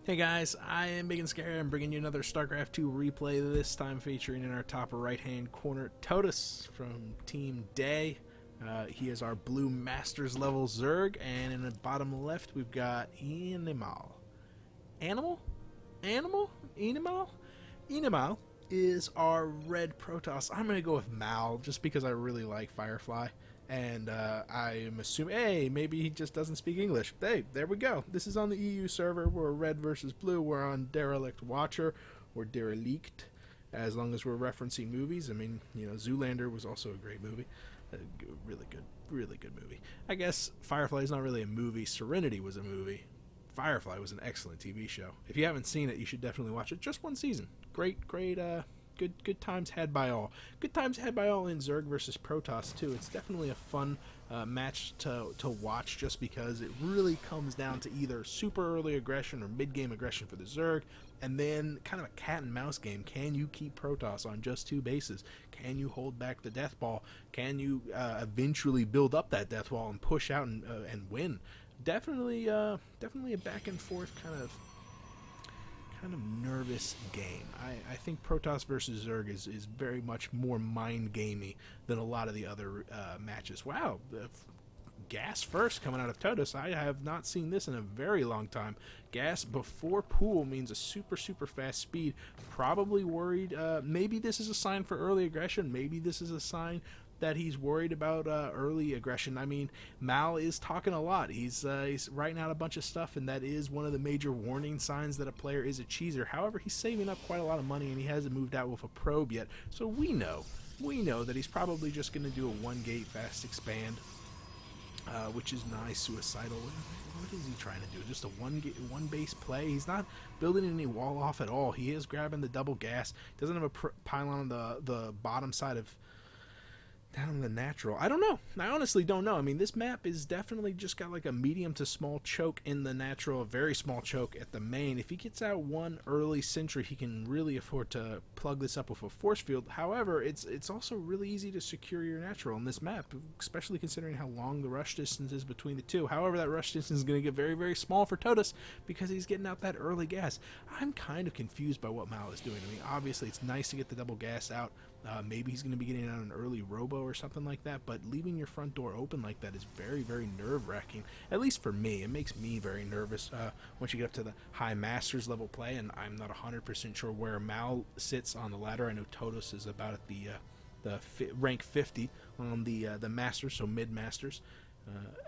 Hey guys, I am Ibigandscary. I'm bringing you another StarCraft 2 replay, this time featuring in our top right hand corner Todes from Team Day. He is our blue Masters level Zerg, and in the bottom left we've got einmalP. Animal? Animal? einmalP? einmalP is our red Protoss. I'm going to go with Mal just because I really like Firefly. And I am assuming, hey, maybe he just doesn't speak English. Hey, there we go. This is on the EU server. We're red versus blue. We're on Derelict Watcher or Derelict, as long as we're referencing movies. I mean, you know, Zoolander was also a great movie. Really good movie. I guess Firefly is not really a movie. Serenity was a movie. Firefly was an excellent TV show. If you haven't seen it, you should definitely watch it. Just one season. Great, good times had by all. Good times had by all in Zerg versus Protoss too. It's definitely a fun match to watch, just because it really comes down to either super early aggression or mid game aggression for the Zerg, and then kind of a cat and mouse game. Can you keep Protoss on just two bases? Can you hold back the death ball? Can you eventually build up that death wall and push out and win? Definitely a back and forth kind of nervous game. I think Protoss versus Zerg is very much more mind gamey than a lot of the other matches. Wow, gas first coming out of Todes. I have not seen this in a very long time. Gas before pool means a super fast speed. Probably worried. Maybe this is a sign for early aggression. Maybe this is a sign that he's worried about early aggression. I mean, Mal is talking a lot. He's writing out a bunch of stuff, and that is one of the major warning signs that a player is a cheeser. However, he's saving up quite a lot of money, and he hasn't moved out with a probe yet. So we know that he's probably just going to do a one-gate fast expand, which is nice. Suicidal. What is he trying to do? Just a one base play? He's not building any wall off at all. He is grabbing the double gas. Doesn't have a pylon on the bottom side of down the natural. I don't know. I honestly don't know. I mean, this map is definitely just got like a medium to small choke in the natural, a very small choke at the main. If he gets out one early sentry, he can really afford to plug this up with a force field. However, it's also really easy to secure your natural in this map, especially considering how long the rush distance is between the two. However, that rush distance is going to get very small for Todes because he's getting out that early gas. I'm kind of confused by what Mal is doing. I mean, obviously it's nice to get the double gas out. Maybe he's going to be getting out an early robo or something like that, but leaving your front door open like that is very nerve-wracking, at least for me. It makes me very nervous once you get up to the high Masters level play, and I'm not 100% sure where Mal sits on the ladder. I know Todes is about at the rank 50 on the Masters, so mid-Masters.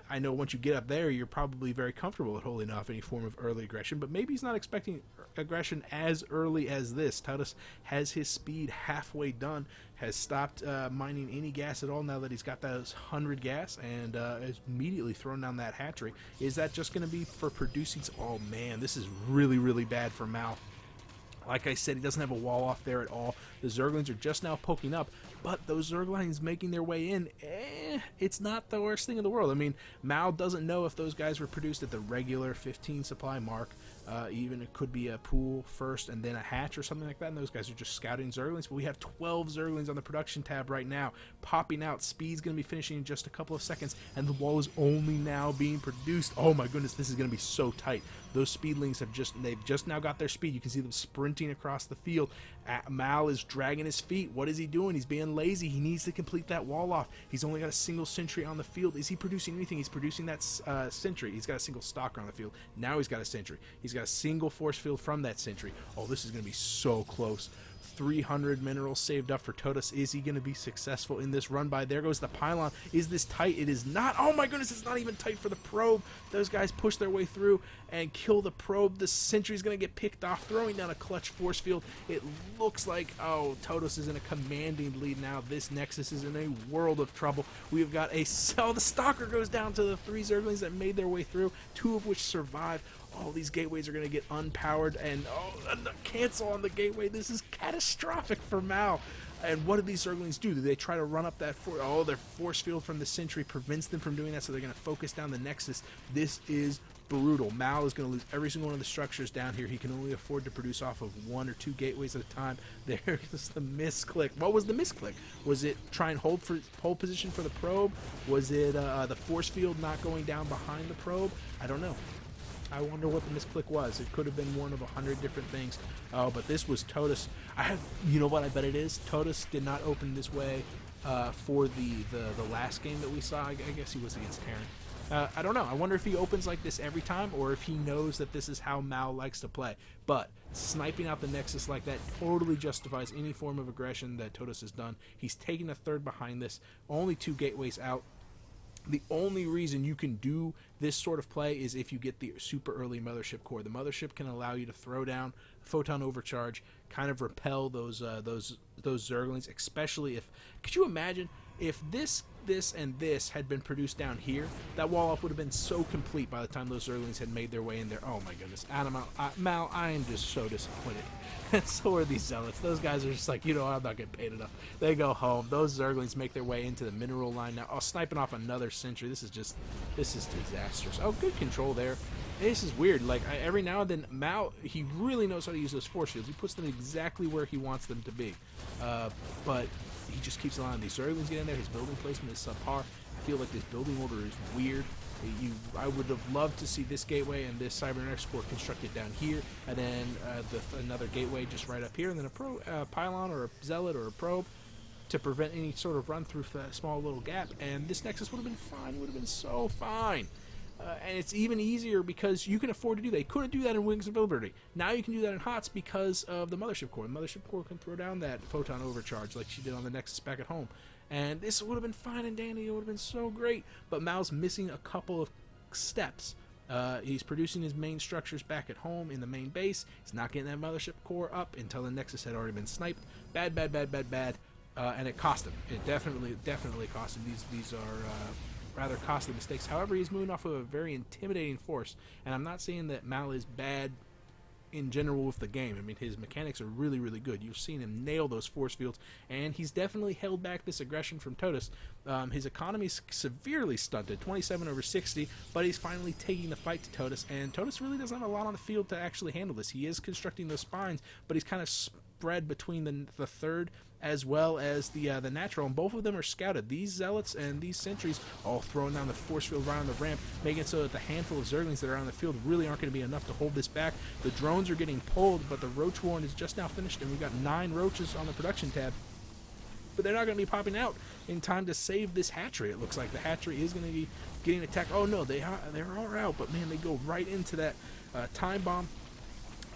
I know once you get up there, you're probably very comfortable at holding off any form of early aggression, but maybe he's not expecting aggression as early as this. Todes has his speed halfway done, has stopped mining any gas at all now that he's got those 100 gas, and is immediately thrown down that hatchery. Is that just going to be for producing? Oh man, this is really bad for Mal. Like I said, he doesn't have a wall off there at all. The Zerglings are just now poking up, but those Zerglings making their way in, it's not the worst thing in the world. I mean, Mal doesn't know if those guys were produced at the regular 15 supply mark. Even it could be a pool first and then a hatch or something like that, and those guys are just scouting Zerglings. But we have 12 Zerglings on the production tab right now, popping out. Speed's going to be finishing in just a couple of seconds, and the wall is only now being produced. Oh my goodness, this is going to be so tight. Theyose speedlings they've just now got their speed. You can see them sprinting across the field. Mal is dragging his feet. What is he doing? He's being lazy. He needs to complete that wall off. He's only got a single sentry on the field. Is he producing anything? He's producing that sentry. He's got a single stalker on the field. Now he's got a sentry. He's got a single force field from that sentry. Oh, this is going to be so close. 300 minerals saved up for Todes. Is he going to be successful in this run by? There goes the pylon. Is this tight? It is not. Oh my goodness, it's not even tight for the probe. Those guys push their way through and kill the probe. The sentry's going to get picked off, throwing down a clutch force field. It looks like, oh, Todes is in a commanding lead now. This Nexus is in a world of trouble. We've got the stalker goes down to the 3 Zerglings that made their way through, 2 of which survive. All these gateways are going to get unpowered, and cancel on the gateway. This is catastrophic for Mal. And what do these Zerglings do? Do they try to run up that their force field from the sentry prevents them from doing that, so they're going to focus down the Nexus. This is brutal. Mal is going to lose every single one of the structures down here. He can only afford to produce off of 1 or 2 gateways at a time. There's the misclick. What was the misclick? Was it try and hold position for the probe? Was it the force field not going down behind the probe? I don't know. I wonder what the misclick was. It could have been one of 100 different things. Oh, but this was Todes. You know what? I bet it is. Todes did not open this way for the last game that we saw. I guess he was against Terran. I don't know. I wonder if he opens like this every time, or if he knows that this is how mal likes to play. But sniping out the Nexus like that totally justifies any form of aggression that Todes has done. He's taking a third behind this. Only 2 gateways out. The only reason you can do this sort of play is if you get the super early Mothership core. The Mothership can allow you to throw down Photon Overcharge, kind of repel those Zerglings, especially if... Could you imagine if this, and this had been produced down here? That wall-off would have been so complete by the time those Zerglings had made their way in there. Oh my goodness. Mal, I am just so disappointed. And so are these Zealots. Those guys are just like, you know, I'm not getting paid enough. They go home. Those Zerglings make their way into the mineral line now. Oh, sniping off another sentry. This is disastrous. Oh, good control there. This is weird. Like, every now and then, Mal, he really knows how to use those force fields. He puts them exactly where he wants them to be. But he just keeps allowing these Zerglings get in there. His building placement is subpar. I feel like this building order is weird. I would have loved to see this gateway and this Cybernetics core constructed down here, and then another gateway just right up here, and then a pylon or a zealot or a probe to prevent any sort of run through that small little gap. And this Nexus would have been fine. Would have been so fine. And it's even easier because you can afford to do that. You couldn't do that in Wings of Liberty. Now you can do that in HOTS because of the Mothership core. The Mothership core can throw down that Photon Overcharge like she did on the Nexus back at home. And this would have been fine and dandy. It would have been so great. But Mal's missing a couple of steps. He's producing his main structures back at home in the main base. He's not getting that Mothership core up until the Nexus had already been sniped. Bad. And it cost him. It definitely cost him. These are... rather costly mistakes. However, he's moving off of a very intimidating force, and I'm not saying that Mal is bad in general with the game. I mean, his mechanics are really, really good. You've seen him nail those force fields, and he's definitely held back this aggression from Todes. His economy is severely stunted, 27 over 60, but he's finally taking the fight to Todes, and Todes really doesn't have a lot on the field to actually handle this. He is constructing those spines, but he's kind of spread between the third as well as the natural, and both of them are scouted. These Zealots and these Sentries all throwing down the force field right on the ramp, making it so that the handful of Zerglings that are on the field really aren't going to be enough to hold this back. The drones are getting pulled, but the Roach Warren is just now finished, and we've got 9 roaches on the production tab. But they're not going to be popping out in time to save this hatchery. It looks like the hatchery is going to be getting attacked. Oh no, they're all out, but man, they go right into that time bomb.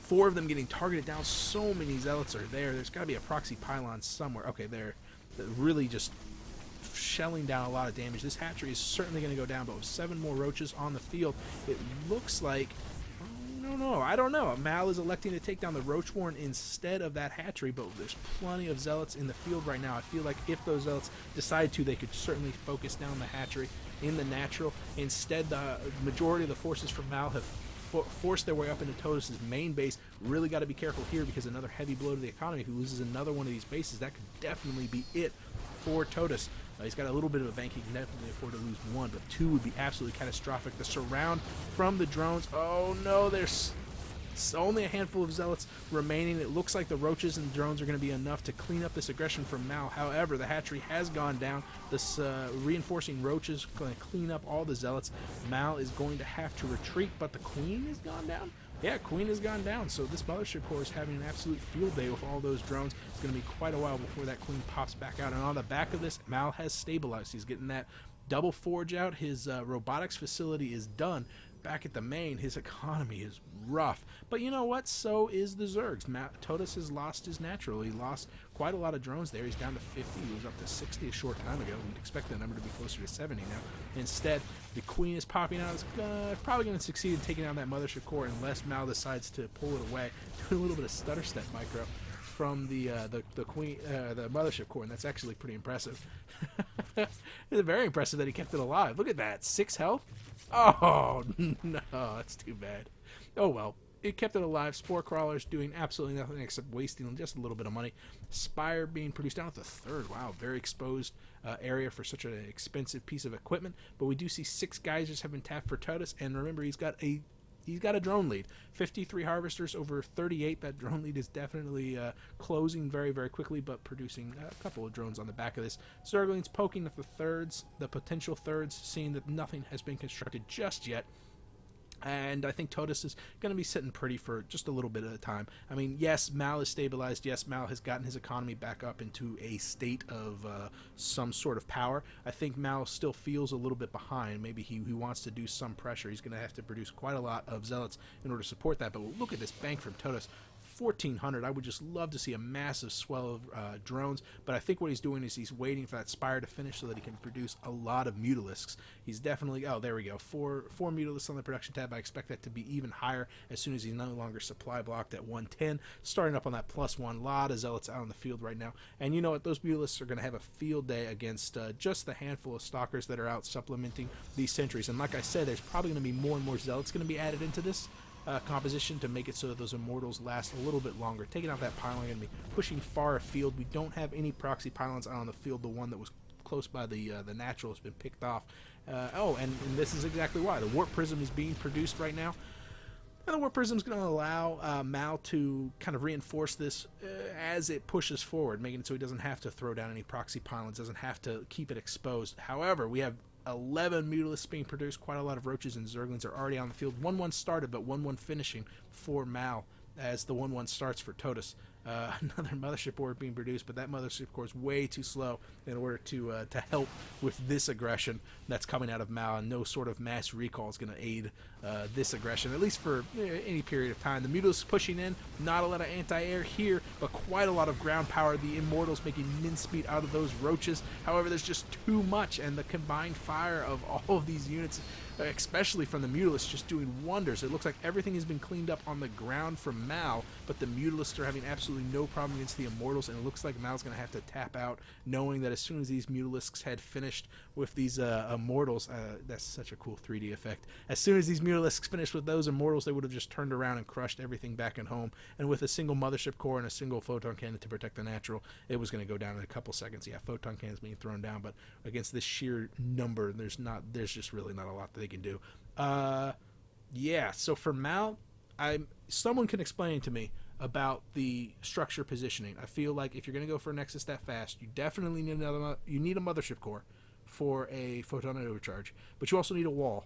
4 of them getting targeted down. So many Zealots are there. There's got to be a proxy pylon somewhere. Okay, they're really just shelling down a lot of damage. This hatchery is certainly going to go down, but with 7 more roaches on the field, it looks like... I don't know. Mal is electing to take down the Roach Warren instead of that hatchery, but there's plenty of Zealots in the field right now. I feel like if those Zealots decide to, they could certainly focus down the hatchery in the natural. Instead, the majority of the forces from Mal have forced their way up into Todes' main base. Really got to be careful here, because another heavy blow to the economy. If he loses another one of these bases, that could definitely be it for Todes. He's got a little bit of a bank. He can definitely afford to lose 1, but 2 would be absolutely catastrophic. The surround from the drones. Oh no, there's only a handful of Zealots remaining. It looks like the roaches and the drones are going to be enough to clean up this aggression from Mal. However, the hatchery has gone down. This reinforcing roaches going to clean up all the Zealots. Mal is going to have to retreat, but the Queen has gone down. Yeah, Queen has gone down, so this Mothership core is having an absolute field day with all those drones. It's going to be quite a while before that Queen pops back out. And on the back of this, Mal has stabilized. He's getting that double forge out. His robotics facility is done. Back at the main, his economy is rough. But you know what? So is the Zergs. Todes has lost his natural. He lost quite a lot of drones there. He's down to 50. He was up to 60 a short time ago. We'd expect that number to be closer to 70 now. Instead, the Queen is popping out. It's probably going to succeed in taking down that Mothership core unless Mal decides to pull it away. Doing a little bit of stutter step micro from the Queen, the Mothership core, and that's actually pretty impressive. It's very impressive that he kept it alive. Look at that, 6 health. Oh no, that's too bad. Oh well, it kept it alive. Spore crawlers doing absolutely nothing except wasting just a little bit of money. Spire being produced down at the 3rd. Wow, very exposed area for such an expensive piece of equipment. But we do see 6 geysers have been tapped for Todes, and remember, he's got a drone lead. 53 harvesters over 38. That drone lead is definitely closing very, very quickly, but producing a couple of drones on the back of this. Zerglings poking at the thirds, the potential thirds, seeing that nothing has been constructed just yet. And I think Todes is going to be sitting pretty for just a little bit at a time. I mean, yes, Mal is stabilized. Yes, Mal has gotten his economy back up into a state of some sort of power. I think Mal still feels a little bit behind. Maybe he wants to do some pressure. He's going to have to produce quite a lot of zealots in order to support that. But look at this bank from Todes. 1,400. I would just love to see a massive swell of drones, but I think what he's doing is he's waiting for that spire to finish so that he can produce a lot of mutalisks. He's definitely, oh, there we go, four mutalisks on the production tab. I expect that to be even higher as soon as he's no longer supply blocked at 110, starting up on that +1. Lot of zealots out on the field right now, and you know what, those mutalisks are going to have a field day against just the handful of stalkers that are out supplementing these sentries. And like I said, there's probably going to be more and more zealots going to be added into this composition to make it so that those immortals last a little bit longer. Taking out that pylon, going to be pushing far afield. We don't have any proxy pylons out on the field. The one that was close by the natural has been picked off. And this is exactly why. The warp prism is being produced right now. And the warp prism is going to allow Mal to kind of reinforce this as it pushes forward, making it so he doesn't have to throw down any proxy pylons, doesn't have to keep it exposed. However, we have 11 mutalisks being produced. Quite a lot of roaches and zerglings are already on the field. 1-1 started, but 1-1 finishing for Mal as the 1-1 starts for Todes. Another mothership core being produced, but that mothership core is way too slow in order to help with this aggression that's coming out of Mal, and no sort of mass recall is going to aid this aggression, at least for any period of time. The Mutalisks pushing in, not a lot of anti-air here, but quite a lot of ground power. The Immortals making mincemeat out of those roaches. However, there's just too much, and the combined fire of all of these units, especially from the Mutalisks, just doing wonders. It looks like everything has been cleaned up on the ground from Mal, but the Mutalisks are having absolutely no problem against the Immortals, and it looks like Mal's going to have to tap out, knowing that as soon as these Mutalisks had finished with these Immortals, that's such a cool 3D effect. As soon as these Mutalisks finished with those Immortals, they would have just turned around and crushed everything back at home, and with a single mothership core and a single photon cannon to protect the natural, it was going to go down in a couple seconds. Yeah, photon cannons being thrown down, but against this sheer number, there's just really not a lot that they can do. Yeah, so for Mal, someone can explain to me about the structure positioning. I feel like if you're going to go for a Nexus that fast, you definitely need a mothership core for a photon overcharge, but you also need a wall,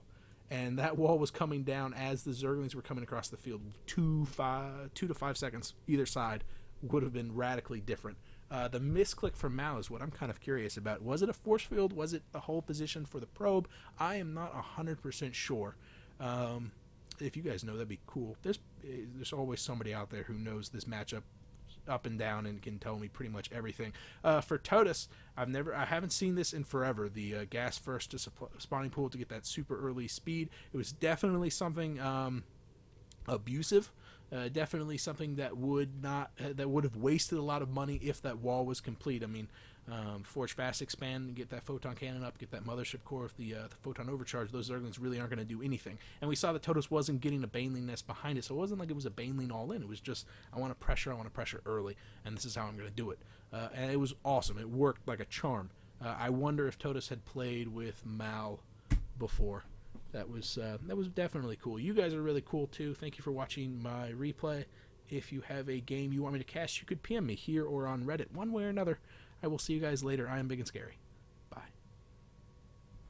and that wall was coming down as the Zerglings were coming across the field. 2 to 5 seconds either side would have been radically different. The misclick from Mal is what I'm kind of curious about. Was it a force field? Was it the whole position for the probe? I am not 100% sure. If you guys know, that'd be cool. There's always somebody out there who knows this matchup up and down and can tell me pretty much everything. For Todes, I haven't seen this in forever. The gas first to spawning pool to get that super early speed. It was definitely something abusive. Definitely something that would have wasted a lot of money if that wall was complete. I mean, forge fast, expand, get that photon cannon up, get that mothership core with the photon overcharge. Those Zerglings really aren't going to do anything. And we saw that Todes wasn't getting a Baneling nest behind it, so it wasn't like it was a Baneling all in. It was just, I want to pressure early, and this is how I'm going to do it. And it was awesome. It worked like a charm. I wonder if Todes had played with Mal before. That was definitely cool. You guys are really cool too. Thank you for watching my replay. If you have a game you want me to cast, you could PM me here or on Reddit. One way or another. I will see you guys later. I am Ibigandscary.